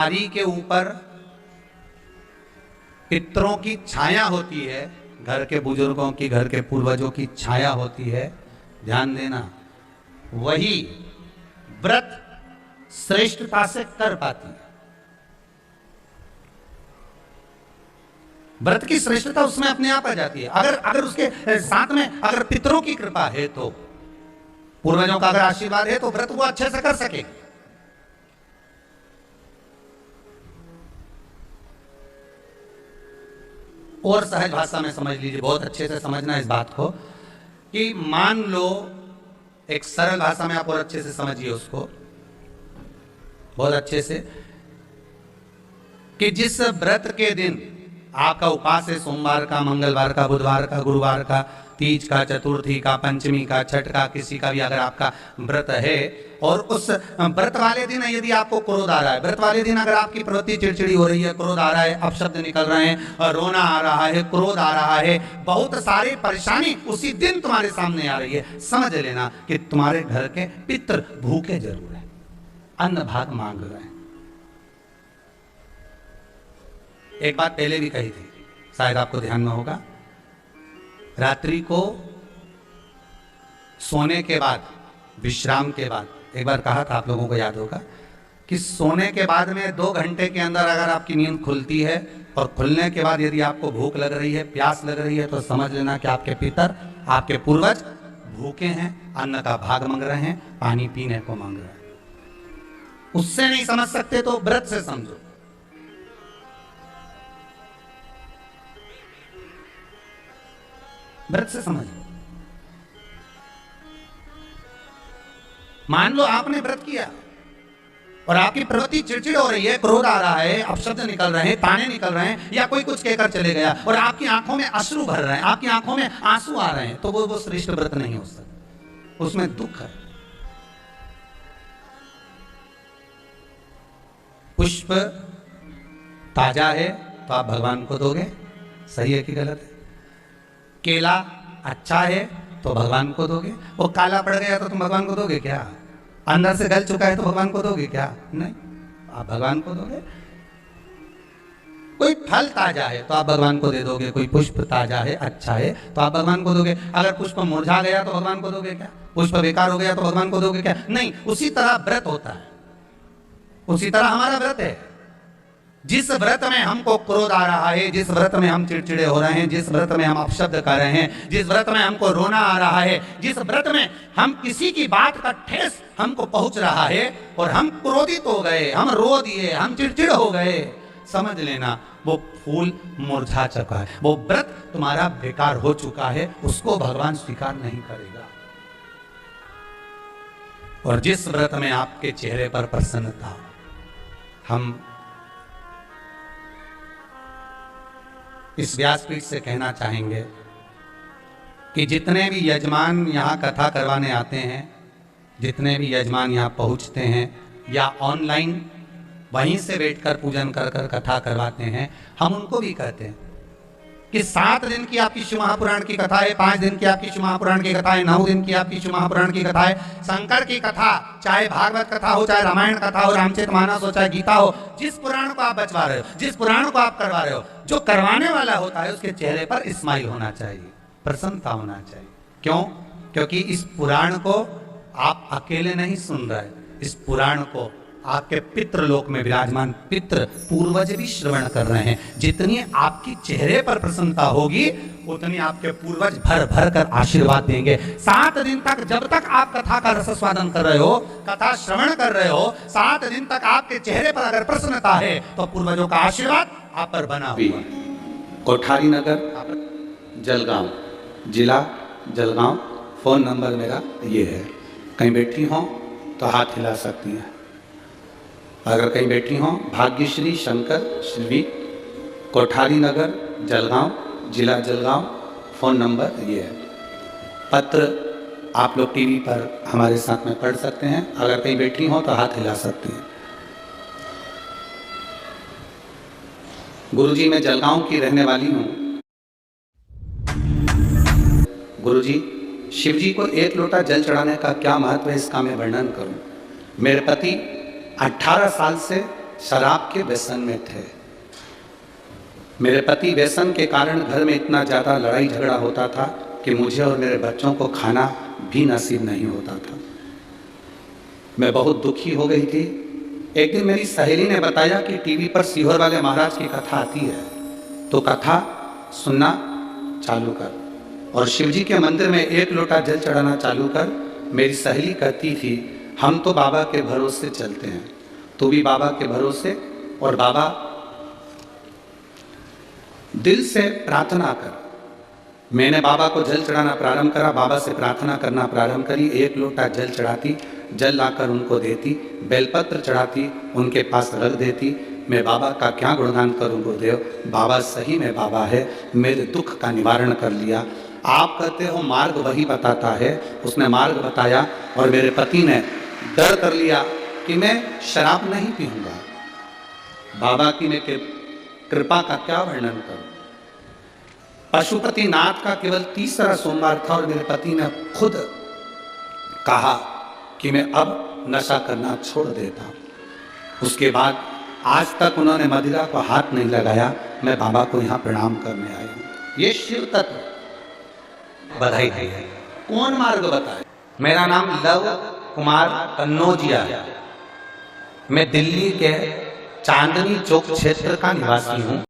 नारी के ऊपर पितरों की छाया होती है, घर के बुजुर्गों की, घर के पूर्वजों की छाया होती है। ध्यान देना, वही व्रत श्रेष्ठता से कर पाती है। व्रत की श्रेष्ठता उसमें अपने आप आ जाती है। अगर उसके साथ में अगर पितरों की कृपा है, तो पूर्वजों का अगर आशीर्वाद है, तो व्रत वो अच्छे से कर सके। और सहज भाषा में समझ लीजिए, बहुत अच्छे से समझना इस बात को, कि मान लो, एक सरल भाषा में आप और अच्छे से समझिए उसको, बहुत अच्छे से, कि जिस व्रत के दिन आपका उपास है, सोमवार का, मंगलवार का, बुधवार का, गुरुवार का, तीज का, चतुर्थी का, पंचमी का, छठ का, किसी का भी अगर आपका व्रत है, और उस व्रत वाले दिन यदि आपको क्रोध आ रहा है, व्रत वाले दिन अगर आपकी प्रवृत्ति चिड़चिड़ी हो रही है, क्रोध आ रहा है, अपशब्द निकल रहे हैं, रोना आ रहा है, क्रोध आ रहा है, बहुत सारी परेशानी उसी दिन तुम्हारे सामने आ रही है, समझ लेना कि तुम्हारे घर के पितृ भूखे जरूर है, अन्न भाग मांग रहे हैं। एक बात पहले भी कही थी, शायद आपको ध्यान में होगा, रात्रि को सोने के बाद, विश्राम के बाद, एक बार कहा था, आप लोगों को याद होगा, कि सोने के बाद में 2 घंटे के अंदर अगर आपकी नींद खुलती है, और खुलने के बाद यदि आपको भूख लग रही है, प्यास लग रही है, तो समझ लेना कि आपके पितर, आपके पूर्वज भूखे हैं, अन्न का भाग मांग रहे हैं, पानी पीने को मांग रहे हैं। उससे नहीं समझ सकते तो व्रत से समझो। व्रत से समझो। मान लो आपने व्रत किया और आपकी प्रवृत्ति चिड़चिड़ हो रही है, क्रोध आ रहा है, अपशब्द निकल रहे हैं, ताने निकल रहे हैं, या कोई कुछ कहकर चले गया और आपकी आंखों में अश्रु भर रहे हैं, आपकी आंखों में आंसू आ रहे हैं, तो वो श्रेष्ठ व्रत नहीं हो सकता, उसमें दुख है। पुष्प ताजा है तो आप भगवान को दोगे, सही है कि गलत है? केला अच्छा है तो भगवान को दोगे, वो काला पड़ गया तो तुम भगवान को दोगे क्या? अंदर से गल चुका है तो भगवान को दोगे क्या? नहीं, आप भगवान को दोगे। कोई फल ताजा है तो आप भगवान को दे दोगे, कोई पुष्प ताजा है, अच्छा है, तो आप भगवान को दोगे। अगर पुष्प मुरझा गया तो भगवान को दोगे क्या? पुष्प बेकार हो गया तो भगवान को दोगे क्या? नहीं। उसी तरह व्रत होता है, उसी तरह हमारा व्रत है। जिस व्रत में हमको क्रोध आ रहा है, जिस व्रत में हम चिड़चिड़े हो रहे हैं, जिस व्रत में हम अपशब्द कर रहे हैं, जिस व्रत में हमको रोना आ रहा है, जिस व्रत में हम किसी की बात का ठेस हमको पहुंच रहा है और हम क्रोधित हो गए, हम रो दिए, हम चिड़चिड़ हो गए, समझ लेना वो फूल मुरझा चुका है, वो व्रत तुम्हारा बेकार हो चुका है, उसको भगवान स्वीकार नहीं करेगा। और जिस व्रत में आपके चेहरे पर प्रसन्नता, हम इस व्यासपीठ से कहना चाहेंगे कि जितने भी यजमान यहाँ कथा करवाने आते हैं, जितने भी यजमान यहाँ पहुँचते हैं या ऑनलाइन वहीं से बैठकर पूजन कर कर कथा करवाते हैं, हम उनको भी कहते हैं कि 7 दिन की आपकी शिव महापुराण की कथा है, 5 दिन की आपकी शिव महापुराण की कथा है, 9 दिन की आपकी शिव महापुराण की कथा है, शंकर की कथा, चाहे भागवत कथा हो, चाहे रामायण कथा हो, रामचरितमानस हो, चाहे गीता हो, जिस पुराण को आप बचवा रहे हो, जिस पुराण को आप करवा रहे हो, जो करवाने वाला होता है उसके चेहरे पर स्माइल होना चाहिए, प्रसन्नता होना चाहिए। क्यों? क्योंकि इस पुराण को आप अकेले नहीं सुन रहे, इस पुराण को आपके पितृ लोक में विराजमान पितृ पूर्वज भी श्रवण कर रहे हैं। जितनी आपकी चेहरे पर प्रसन्नता होगी, उतनी आपके पूर्वज भर भर कर आशीर्वाद देंगे। 7 दिन तक, जब तक आप कथा का रसस्वादन कर रहे हो, कथा श्रवण कर रहे हो, 7 दिन तक आपके चेहरे पर अगर प्रसन्नता है तो पूर्वजों का आशीर्वाद आप पर बना हुआ। कोठारी नगर, जलगांव, जिला जलगांव, फोन नंबर मेरा ये है। कहीं बैठी हो तो हाथ हिला सकती हैं। अगर कहीं बैठी हो, भाग्यश्री शंकर श्री, कोठारी नगर, जलगांव, जिला जलगांव, फोन नंबर ये है। पत्र आप लोग टीवी पर हमारे साथ में पढ़ सकते हैं। अगर कहीं बैठी हो तो हाथ हिला सकती हैं। गुरुजी, मैं जलगांव की रहने वाली हूँ। गुरुजी, शिवजी को 1 लोटा जल चढ़ाने का क्या महत्व है, इसका मैं वर्णन करूं। मेरे पति 18 साल से शराब के व्यसन में थे। मेरे पति व्यसन के कारण घर में इतना ज़्यादा लड़ाई झगड़ा होता था कि मुझे और मेरे बच्चों को खाना भी नसीब नहीं होता था। मैं बहुत दुखी हो गई थी। एक दिन मेरी सहेली ने बताया कि टीवी पर सीहोर वाले महाराज की कथा आती है, तो कथा सुनना चालू कर और शिवजी के मंदिर में 1 लोटा जल चढ़ाना चालू कर। मेरी सहेली कहती थी, हम तो बाबा के भरोसे चलते हैं, तू भी बाबा के भरोसे और बाबा दिल से प्रार्थना कर। मैंने बाबा को जल चढ़ाना प्रारंभ करा, बाबा से प्रार्थना करना प्रारंभ करी। 1 लोटा जल चढ़ाती, जल लाकर उनको देती, बेलपत्र चढ़ाती, उनके पास रख देती। मैं बाबा का क्या गुणगान करूं गुरुदेव, बाबा सही में बाबा है, मेरे दुख का निवारण कर लिया। आप कहते हो मार्ग वही बताता है, उसने मार्ग बताया और मेरे पति ने डर कर लिया कि मैं शराब नहीं पीऊंगा। बाबा की मैं कृपा का क्या वर्णन करूं। पशुपतिनाथ का केवल 3रा सोमवार था और मेरे पति ने खुद कहा कि मैं अब नशा करना छोड़ देता हूं। उसके बाद आज तक उन्होंने मदिरा को हाथ नहीं लगाया। मैं बाबा को यहाँ प्रणाम करने आई हूँ। ये शिव तत्व बधाई है। कौन मार्ग बताए? मेरा नाम लव कुमार कन्नौजिया है। मैं दिल्ली के चांदनी चौक क्षेत्र का निवासी हूँ।